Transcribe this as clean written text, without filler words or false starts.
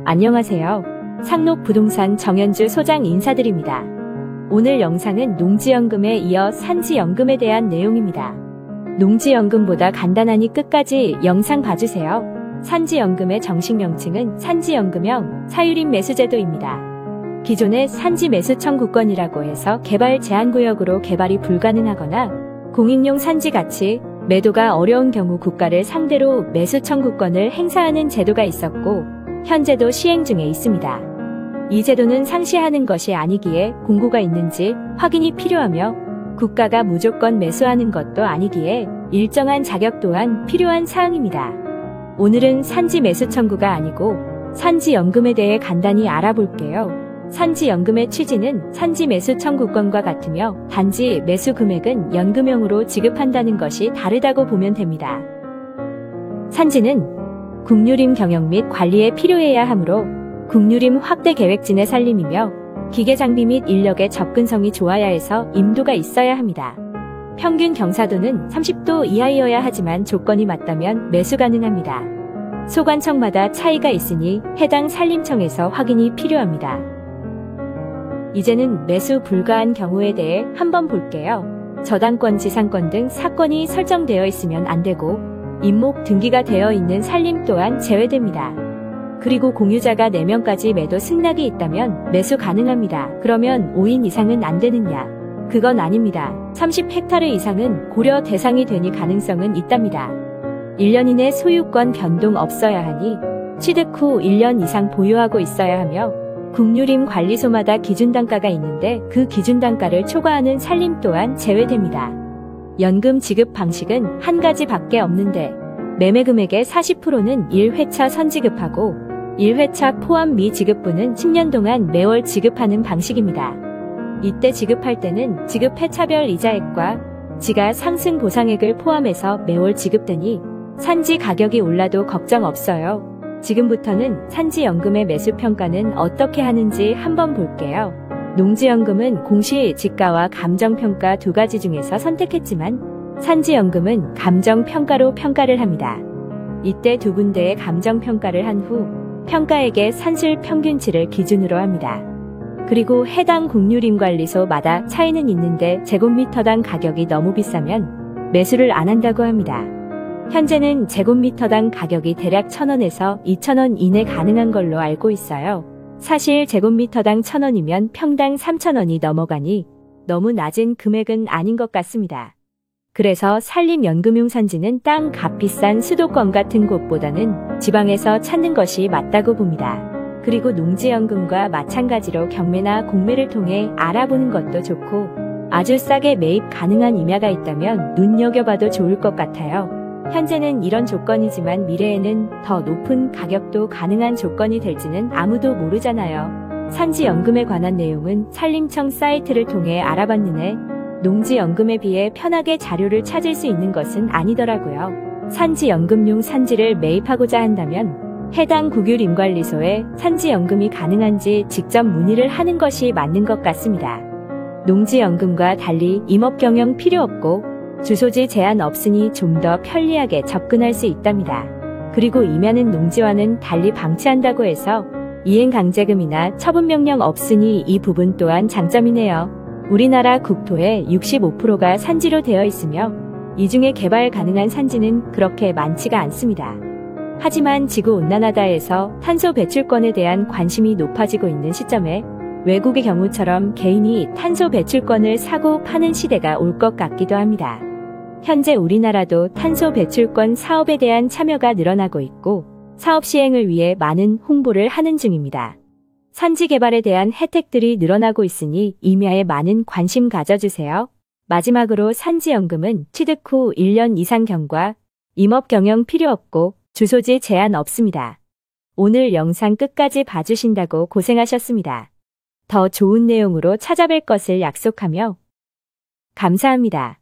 안녕하세요. 상록부동산 정현주 소장 인사드립니다. 오늘 영상은 농지연금에 이어 산지연금에 대한 내용입니다. 농지연금보다 간단하니 끝까지 영상 봐주세요. 산지연금의 정식 명칭은 산지연금형 사유림 매수제도입니다. 기존의 산지 매수 청구권이라고 해서 개발 제한구역으로 개발이 불가능하거나 공익용 산지 가치 매도가 어려운 경우 국가를 상대로 매수 청구권을 행사하는 제도가 있었고 현재도 시행 중에 있습니다. 이 제도는 상시하는 것이 아니기에 공고가 있는지 확인이 필요하며 국가가 무조건 매수하는 것도 아니기에 일정한 자격 또한 필요한 사항입니다. 오늘은 산지 매수 청구가 아니고 산지연금에 대해 간단히 알아볼게요. 산지연금의 취지는 산지 매수 청구권과 같으며 단지 매수 금액은 연금형으로 지급한다는 것이 다르다고 보면 됩니다. 산지는 국유림 경영 및 관리에 필요해야 하므로 국유림 확대 계획진의 살림이며 기계장비 및 인력의 접근성이 좋아야 해서 임도가 있어야 합니다. 평균 경사도는 30도 이하여야 하지만 조건이 맞다면 매수 가능합니다. 소관청마다 차이가 있으니 해당 산림청에서 확인이 필요합니다. 이제는 매수 불가한 경우에 대해 한번 볼게요. 저당권, 지상권 등 사건이 설정되어 있으면 안 되고 임목 등기가 되어 있는 산림 또한 제외됩니다. 그리고 공유자가 4명까지 매도 승낙이 있다면 매수 가능합니다. 그러면 5인 이상은 안 되느냐? 그건 아닙니다. 30헥타르 이상은 고려 대상이 되니 가능성은 있답니다. 1년 이내 소유권 변동 없어야 하니 취득 후 1년 이상 보유하고 있어야 하며 국유림 관리소마다 기준단가가 있는데 그 기준단가를 초과하는 산림 또한 제외됩니다. 연금 지급 방식은 한 가지 밖에 없는데 매매금액의 40%는 1회차 선지급하고 1회차 포함 미지급분은 10년 동안 매월 지급하는 방식입니다. 이때 지급할 때는 지급 회차별 이자액과 지가 상승 보상액을 포함해서 매월 지급되니 산지 가격이 올라도 걱정 없어요. 지금부터는 산지연금의 매수평가는 어떻게 하는지 한번 볼게요. 농지연금은 공시지가와 감정평가 두 가지 중에서 선택했지만 산지연금은 감정평가로 평가를 합니다. 이때 두 군데의 감정평가를 한 후 평가액의 산술평균치를 기준으로 합니다. 그리고 해당 국유림관리소마다 차이는 있는데 제곱미터당 가격이 너무 비싸면 매수를 안 한다고 합니다. 현재는 제곱미터당 가격이 대략 1,000원에서 2,000원 이내 가능한 걸로 알고 있어요. 사실 제곱미터당 1,000원이면 평당 3,000원이 넘어가니 너무 낮은 금액은 아닌 것 같습니다. 그래서 산림연금용 산지는 땅 값비싼 수도권 같은 곳보다는 지방에서 찾는 것이 맞다고 봅니다. 그리고 농지연금과 마찬가지로 경매나 공매를 통해 알아보는 것도 좋고 아주 싸게 매입 가능한 임야가 있다면 눈여겨봐도 좋을 것 같아요. 현재는 이런 조건이지만 미래에는 더 높은 가격도 가능한 조건이 될지는 아무도 모르잖아요. 산지연금에 관한 내용은 산림청 사이트를 통해 알아봤는데 농지연금에 비해 편하게 자료를 찾을 수 있는 것은 아니더라고요. 산지연금용 산지를 매입하고자 한다면 해당 국유림관리소에 산지연금이 가능한지 직접 문의를 하는 것이 맞는 것 같습니다. 농지연금과 달리 임업경영 필요 없고 주소지 제한 없으니 좀 더 편리하게 접근할 수 있답니다. 그리고 임야는 농지와는 달리 방치한다고 해서 이행강제금이나 처분명령 없으니 이 부분 또한 장점이네요. 우리나라 국토의 65%가 산지로 되어 있으며 이 중에 개발 가능한 산지는 그렇게 많지가 않습니다. 하지만 지구온난화다 해서 탄소 배출권에 대한 관심이 높아지고 있는 시점에 외국의 경우처럼 개인이 탄소 배출권을 사고 파는 시대가 올 것 같기도 합니다. 현재 우리나라도 탄소 배출권 사업에 대한 참여가 늘어나고 있고 사업 시행을 위해 많은 홍보를 하는 중입니다. 산지 개발에 대한 혜택들이 늘어나고 있으니 임야에 많은 관심 가져주세요. 마지막으로 산지연금은 취득 후 1년 이상 경과, 임업 경영 필요 없고 주소지 제한 없습니다. 오늘 영상 끝까지 봐주신다고 고생하셨습니다. 더 좋은 내용으로 찾아뵐 것을 약속하며 감사합니다.